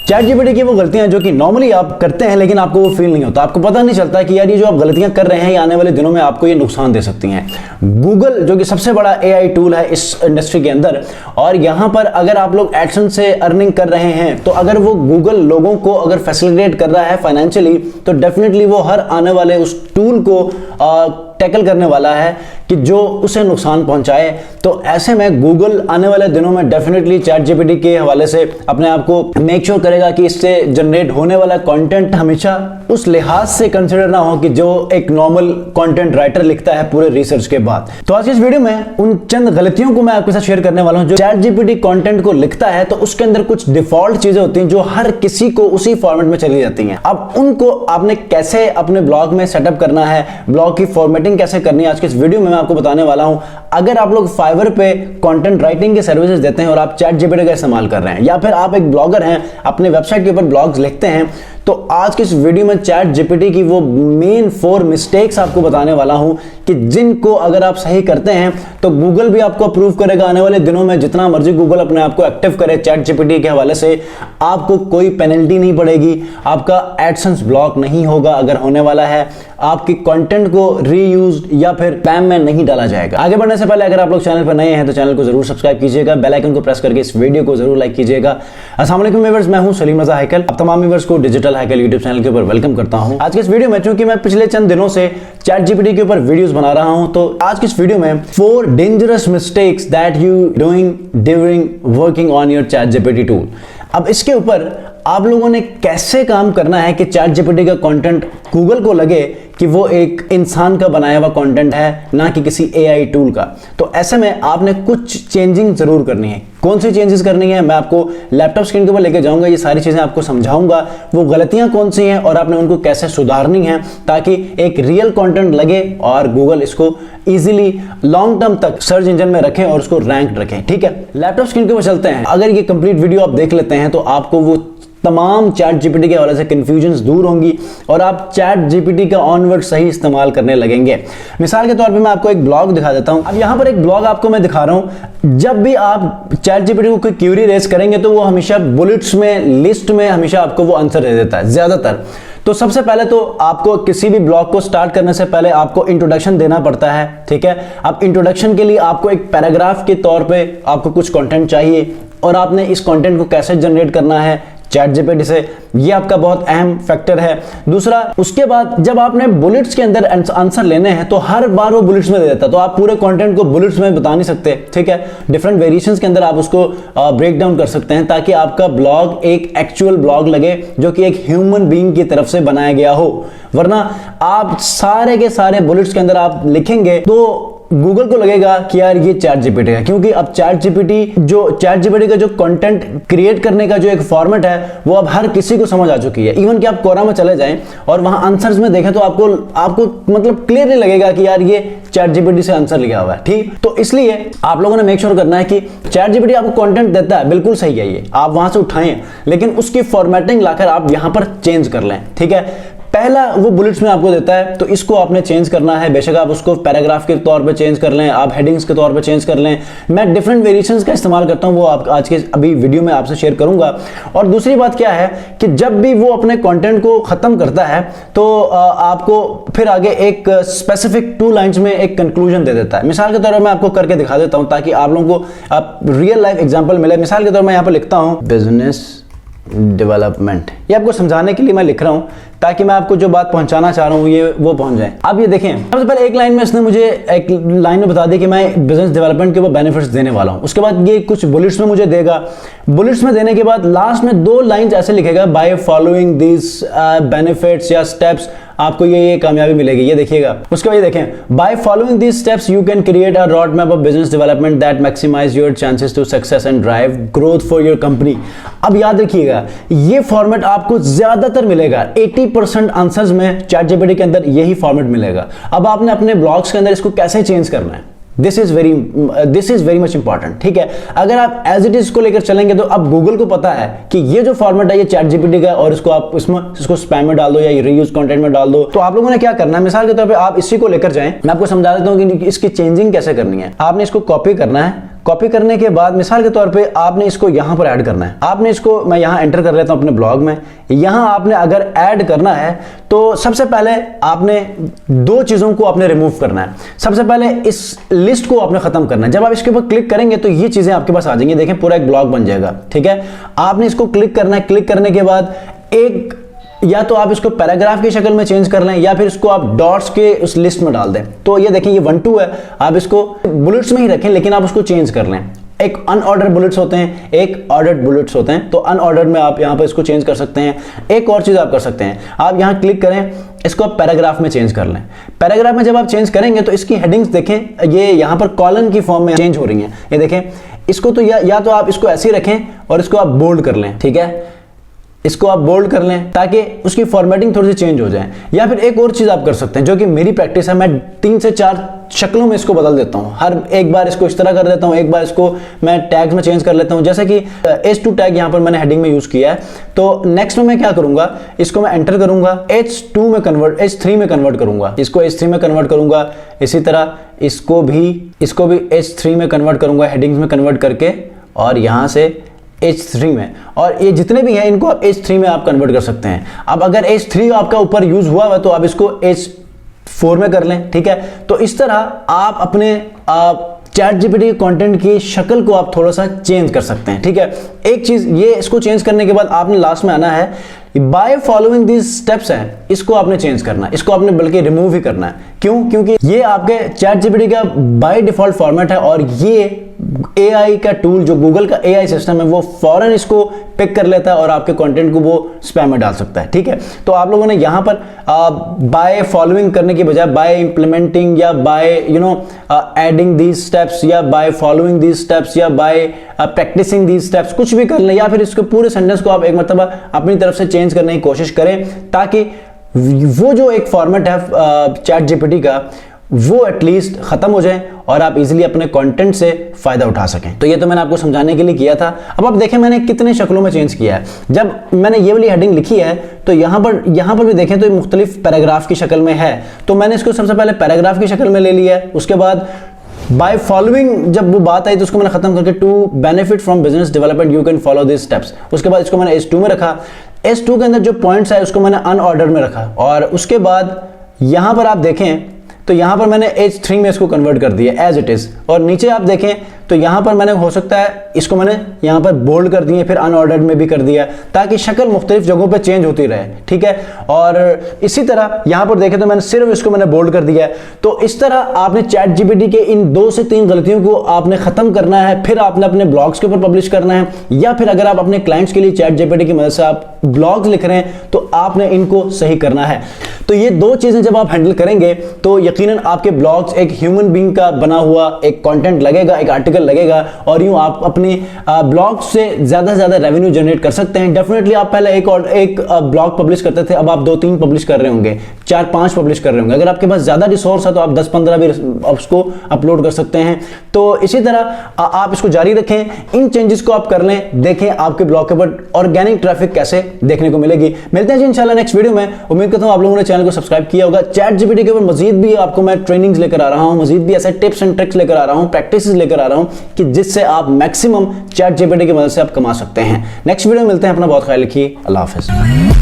Chat GPT की वो गलतियां जो कि नॉर्मली आप करते हैं लेकिन आपको वो फील नहीं होता, आपको पता नहीं चलता कि यार ये जो आप गलतियां कर रहे हैं ये आने वाले दिनों में आपको ये नुकसान दे सकती हैं। गूगल जो कि सबसे बड़ा एआई टूल है इस इंडस्ट्री के अंदर, और यहां पर अगर आप लोग एडसेंस से अर्निंग कर रहे हैं तो अगर वो गूगल लोगों को अगर फैसिलिटेट कर रहा है फाइनेंशियली तो डेफिनेटली वो हर आने वाले उस टूल को टैकल करने वाला है कि जो उसे नुकसान पहुंचाए। तो ऐसे में गूगल आने वाले दिनों में डेफिनेटली चैट जीपीटी के हवाले से अपने आप को मेक श्योर करेगा कि इससे जनरेट होने वाला कंटेंट हमेशा उस लिहाज से कंसिडर ना हो कि जो एक नॉर्मल कंटेंट राइटर लिखता है पूरे रिसर्च के बाद। तो आज इस वीडियो में उन चंद गलतियों को मैं आपके साथ शेयर करने वाला हूं। जो चैट जीपीटी कंटेंट को लिखता है तो उसके अंदर कुछ डिफॉल्ट चीजें होती हैं जो हर किसी को उसी फॉर्मेट में चली जाती हैं। अब उनको आपने कैसे अपने ब्लॉग में सेटअप करना है, ब्लॉग की फॉर्मेटिंग कैसे करनी है, आज के इस वीडियो में मैं आपको बताने वाला हूं। अगर आप लोग फाइवर पे कंटेंट राइटिंग के सर्विसेज देते हैं और आप चैट जीपीटी का इस्तेमाल कर रहे हैं, या फिर आप एक ब्लॉगर हैं अपने वेबसाइट के ऊपर ब्लॉग्स लिखते हैं, तो आज के इस वीडियो में चैट जीपीटी की वो मेन 4 मिस्टेक्स आपको बताने वाला हूं कि जिनको अगर आप सही करते हैं तो गूगल भी आपको अप्रूव करेगा। आने वाले दिनों में जितना मर्जी गूगल अपने आप को एक्टिव करे चैट जीपीटी के हवाले से, आपको कोई पेनल्टी नहीं पड़ेगी, आपका एडसेंस ब्लॉक नहीं होगा, अगर होने वाला है आपकी कंटेंट को रीयूज या फिर स्पैम में नहीं डाला जाएगा। आगे बढ़ने से पहले अगर आप लोग चैनल पर नए हैं तो चैनल को जरूर सब्सक्राइब कीजिएगा, बेल आइकन को प्रेस करके इस वीडियो को जरूर लाइक कीजिएगा। अस्सलाम वालेकुम व्यूअर्स, मैं हूं सलीम रजा हैकल। आप तमाम व्यूअर्स को डिजिटल हैकल यूट्यूब चैनल के ऊपर वेलकम करता हूं। आज के इस वीडियो में चूंकि मैं पिछले चंद दिनों से चैट जीपीटी के ऊपर वीडियोस बना रहा हूं, तो आज की इस वीडियो में 4 dangerous mistakes that you doing during working on your chat GPT tool. अब इसके ऊपर आप लोगों ने कैसे काम करना है कि चैट जीपीटी का कंटेंट गूगल को लगे कि वो एक इंसान का बनाया हुआ कंटेंट है, ना कि किसी एआई टूल का। तो ऐसे में आपने कुछ चेंजिंग जरूर करनी है। कौन सी चेंजेस करनी है मैं आपको लैपटॉप स्क्रीन के ऊपर लेके जाऊंगा, ये सारी चीजें आपको समझाऊंगा, वो गलतियां कौन सी हैं और आपने उनको कैसे सुधारनी है ताकि एक रियल कंटेंट लगे और गूगल इसको इजीली लॉन्ग टर्म तक सर्च इंजन में रखें और उसको रैंक रखें। ठीक है, लैपटॉप स्क्रीन के ऊपर चलते हैं। अगर ये कंप्लीट वीडियो आप देख लेते हैं तो आपको वो तमाम चैट जीपीटी के हवाले से कंफ्यूजन्स दूर होंगी और आप चैट जीपीटी का ऑनवर्ड सही इस्तेमाल करने लगेंगे। मिसाल के तौर पे मैं आपको एक ब्लॉग दिखा देता हूं। अब यहां पर एक ब्लॉग आपको मैं दिखा रहा हूं। जब भी आप चैट जीपीटी को कोई क्वेरी रेज करेंगे तो वो हमेशा बुलेट्स में, लिस्ट में हमेशा आपको वो आंसर दे देता है ज्यादातर। तो सबसे पहले तो आपको किसी भी ब्लॉग को स्टार्ट करने से पहले आपको इंट्रोडक्शन देना पड़ता है। ठीक है, अब इंट्रोडक्शन के लिए आपको एक पैराग्राफ के तौर पे आपको कुछ कंटेंट चाहिए और आपने इस कंटेंट को कैसे जनरेट करना है चैट जीपीटी से, ये आपका बहुत अहम फैक्टर है। दूसरा, उसके बाद जब आपने बुलेट्स के अंदर आंसर लेने हैं तो हर बार वो बुलेट्स में दे देता है, तो आप पूरे कंटेंट को बुलेट्स में बता नहीं सकते। ठीक है, डिफरेंट वेरिएशंस के अंदर आप उसको ब्रेक डाउन कर सकते हैं ताकि आपका ब्लॉग एक एक्चुअल ब्लॉग लगे जो कि एक ह्यूमन बीइंग की तरफ से बनाया गया हो। वरना आप सारे के सारे बुलेट्स के अंदर आप लिखेंगे तो गूगल को लगेगा कि यार ये चैट जीपीटी है, क्योंकि अब चैट जीपीटी का जो कंटेंट क्रिएट करने का जो एक फॉर्मेट है वो अब हर किसी को समझ आ चुकी है। इवन कि आप कोरा में चले जाएं और वहां आंसर्स में देखें तो आपको मतलब क्लियरली लगेगा कि यार ये चैट जीपीटी से आंसर लिखा हुआ है। ठीक, तो इसलिए आप लोगों ने मेक श्योर करना है कि चैट जीपीटी आपको कंटेंट देता है, बिल्कुल सही है, ये आप वहां से उठाएं, लेकिन उसकी फॉर्मेटिंग लाकर आप यहां पर चेंज कर लें। ठीक है, पहला वो बुलेट्स में आपको देता है तो इसको आपने चेंज करना है। बेशक आप उसको पैराग्राफ के तौर पे चेंज कर लें, आप हेडिंग्स के तौर पे चेंज कर लें। मैं डिफरेंट वेरिएशंस का इस्तेमाल करता हूं, वो आप आज के अभी वीडियो में आपसे शेयर करूंगा। और दूसरी बात क्या है कि जब भी वो अपने कंटेंट को खत्म करता है तो आपको फिर आगे एक स्पेसिफिक 2 लाइंस में एक कंक्लूजन दे देता है। मिसाल के तौर पर मैं आपको करके दिखा देता हूं ताकि आप लोगों को रियल लाइफ एग्जाम्पल मिले। मिसाल के तौर पर मैं यहाँ पर लिखता हूँ बिजनेस डेवलपमेंट, ये आपको समझाने के लिए मैं लिख रहा हूं ताकि मैं आपको जो बात पहुंचाना चाह रहा हूं ये वो पहुंच जाए। अब ये देखें, सबसे पहले एक लाइन में इसने मुझे एक लाइन में बता दी कि मैं बिजनेस डेवलपमेंट के ऊपर बेनिफिट्स देने वाला हूं। उसके बाद ये कुछ बुलेट्स में मुझे देगा। बुलेट्स में देने के बाद लास्ट में 2 लाइंस ऐसे लिखेगा, बाय फॉलोइंग दिस बेनिफिट्स या स्टेप्स आपको ये कामयाबी मिलेगी। ये देखिएगा, उसके बाद ये देखें, by following these steps you can create a road map of business development that maximise your chances to success and drive growth for your company. अब याद रखिएगा, ये फॉर्मेट आपको ज्यादातर मिलेगा, 80% आंसर्स में चैट जीपीटी के अंदर यही फॉर्मेट मिलेगा। अब आपने अपने ब्लॉग्स के अंदर इसको कैसे चेंज करना है, this is very much important. ठीक है, अगर आप एज इट इज को लेकर चलेंगे तो अब गूगल को पता है कि ये जो फॉर्मेट है ये चैट जीपीटी का है और इसको आप इसको स्पैम में डाल दो या रीयूज कंटेंट में डाल दो। तो आप लोगों ने क्या करना है, मिसाल के तौर पे आप इसी को लेकर जाएं, मैं आपको समझा देता हूं कि इसकी चेंजिंग कैसे करनी है। आपने इसको कॉपी करना है, कॉपी करने के बाद मिसाल के तौर पे आपने इसको यहां पर ऐड करना है। आपने इसको, मैं यहां एंटर कर लेता हूं अपने ब्लॉग में। यहां आपने अगर ऐड करना है तो सबसे पहले आपने दो चीजों को आपने रिमूव करना है। सबसे पहले इस लिस्ट को आपने खत्म करना है। जब आप इसके ऊपर क्लिक करेंगे तो ये चीजें आपके पास आ जाएंगी, देखें पूरा एक ब्लॉग बन जाएगा, ठीक है। आपने इसको क्लिक करना है, क्लिक करने के बाद एक, या तो आप इसको पैराग्राफ की शक्ल में चेंज कर लें या फिर इसको आप डॉट्स के उस लिस्ट में डाल दें। तो ये देखें ये 1 2 है, आप इसको बुलेट्स में ही रखें लेकिन आप उसको चेंज कर लें। एक अनऑर्डर्ड बुलेट्स होते हैं, एक ऑर्डर्ड बुलेट्स होते हैं। तो अनऑर्डर्ड में आप यहां पर इसको चेंज कर सकते हैं। एक और चीज आप कर सकते हैं, आप यहां क्लिक करें, इसको आप पैराग्राफ में चेंज कर लें। पैराग्राफ में जब आप चेंज करेंगे तो इसकी हेडिंग्स देखें, ये यहां पर कॉलम की फॉर्म में चेंज हो रही हैं। ये देखें, इसको तो या तो आप इसको ऐसे ही रखें और इसको आप बोल्ड कर लें, ठीक है। इसको आप बोल्ड कर लें ताकि उसकी फॉर्मेटिंग थोड़ी सी चेंज हो जाए। या फिर एक और चीज आप कर सकते हैं जो कि मेरी प्रैक्टिस है, मैं 3 से 4 शक्लों में इसको बदल देता हूं। हर एक बार इसको इस तरह कर देता हूं, एक बार इसको मैं टैग्स में चेंज कर लेता हूं। जैसे कि H2 टैग यहां पर मैंने हेडिंग में यूज किया है। तो नेक्स्ट में मैं क्या करूंगा, इसको मैं एंटर करूंगा, H3 में कन्वर्ट करूंगा, इसको H3 में कन्वर्ट करूंगा। इसी तरह इसको भी H3 में कन्वर्ट करूंगा, हेडिंग्स में कन्वर्ट करके, और यहां से H3 में, और ये जितने भी हैं इनको आप H3 में आप कन्वर्ट कर सकते हैं। अब अगर H3 आपका ऊपर यूज हुआ है तो आप इसको H4 में कर लें, ठीक है। तो इस तरह आप अपने चैट जीपीटी कंटेंट की शक्ल को आप थोड़ा सा चेंज कर सकते हैं, ठीक है। एक चीज ये, इसको चेंज करने के बाद आपने लास्ट में आना है, बाय फॉलोइंग दीज स्टेप्स है, इसको आपने चेंज करना है, इसको आपने बल्कि रिमूव ही करना है। क्यों? क्योंकि ये आपके चैट जीपीटी का बाय डिफॉल्ट फॉर्मेट है और ये AI का टूल, जो गूगल का AI सिस्टम है, वो फौरन इसको पिक कर लेता है और आपके कंटेंट को वो स्पैम में डाल सकता है, ठीक है। तो आप लोगों ने यहां पर बाय फॉलोइंग करने की बजाय बाय इंप्लीमेंटिंग या बाय एडिंग दीज स्टेप्स या बाय फॉलोइंग दीज स्टेप्स या बाय प्रैक्टिसिंग दीज स्टेप्स, कुछ भी कर लें, या फिर इसके पूरे सेंटेंस को आप एक मरतबा अपनी तरफ से चेंज करने की कोशिश करें ताकि वो जो एक फॉर्मेट है चैट जीपीटी का, वो एटलीस्ट खत्म हो जाए और आप इजीली अपने कंटेंट से फायदा उठा सकें। तो ये तो मैंने आपको समझाने के लिए किया था। अब आप देखें मैंने कितने शक्लों में चेंज किया है। जब मैंने ये वाली हेडिंग लिखी है तो यहां पर भी देखें तो मुख्तलिफ पैराग्राफ की शक्ल में है। तो मैंने इसको सबसे पहले पैराग्राफ की शक्ल में ले लिया है। उसके बाद बाय फॉलोइंग जब वो बात आई तो उसको मैंने खत्म करके to benefit from business development you can follow this steps. उसके बाद इसको मैंने H2 में रखा। H2 के अंदर जो पॉइंट्स है उसको मैंने अनऑर्डर में रखा, और उसके बाद यहां पर आप देखें तो यहां पर मैंने H3 में इसको कन्वर्ट कर दिया एज इट इज। और नीचे आप देखें तो यहां पर मैंने, हो सकता है इसको मैंने यहां पर बोल्ड कर दिए, फिर अनऑर्डर्ड में भी कर दिया ताकि शक्ल मुख्तलिफ जगहों पे चेंज होती रहे, ठीक है। और इसी तरह यहां पर देखें तो मैंने सिर्फ इसको मैंने बोल्ड कर दिया है। तो इस तरह आपने चैट जीपीटी के इन 2 से 3 गलतियों को आपने खत्म करना है, फिर आपने अपने ब्लॉग्स के ऊपर पब्लिश करना है, या फिर अगर आप अपने क्लाइंट्स के लिए चैट जीपीटी की मदद से आप ब्लॉग्स लिख रहे हैं तो आपने इनको सही करना है। तो ये 2 चीजें जब आप हैंडल करेंगे तो यकीनन आपके ब्लॉग्स एक ह्यूमन बीइंग का बना हुआ एक कंटेंट लगेगा, एक आर्टिकल लगेगा, और यूं आप अपने ब्लॉग से ज्यादा रेवेन्यू जनरेट कर सकते हैं। डेफिनेटली आप पहले एक ब्लॉग पब्लिश करते थे, अब आप 2-3 पब्लिश कर रहे होंगे, 4-5 पब्लिश कर रहे होंगे। अगर आपके पास ज्यादा रिसोर्स है तो आप 10-15 भी उसको अपलोड कर सकते हैं। तो इसी तरह आप इसको जारी रखें, इन चेंजेस को आप कर लें, देखें आपके ब्लॉग के ऊपर ऑर्गेनिक ट्रैफिक कैसे देखने को मिलेगी। मिलते हैं जी इंशाल्लाह नेक्स्ट वीडियो में। उम्मीद करता हूं आप लोगों ने चैनल को सब्सक्राइब किया होगा। चैट जीपीटी के ऊपर मजीद भी आपको मैं ट्रेनिंग्स लेकर आ रहा हूं, मजीद भी ऐसे टिप्स एंड ट्रिक्स लेकर आ रहा हूं, प्रैक्टिस लेकर आ रहा हूं कि जिससे आप मैक्सिमम चैट जीपीटी की मदद से आप कमा सकते हैं। नेक्स्ट वीडियो में मिलते हैं, अपना बहुत ख्याल रखिए, अल्लाह हाफिज।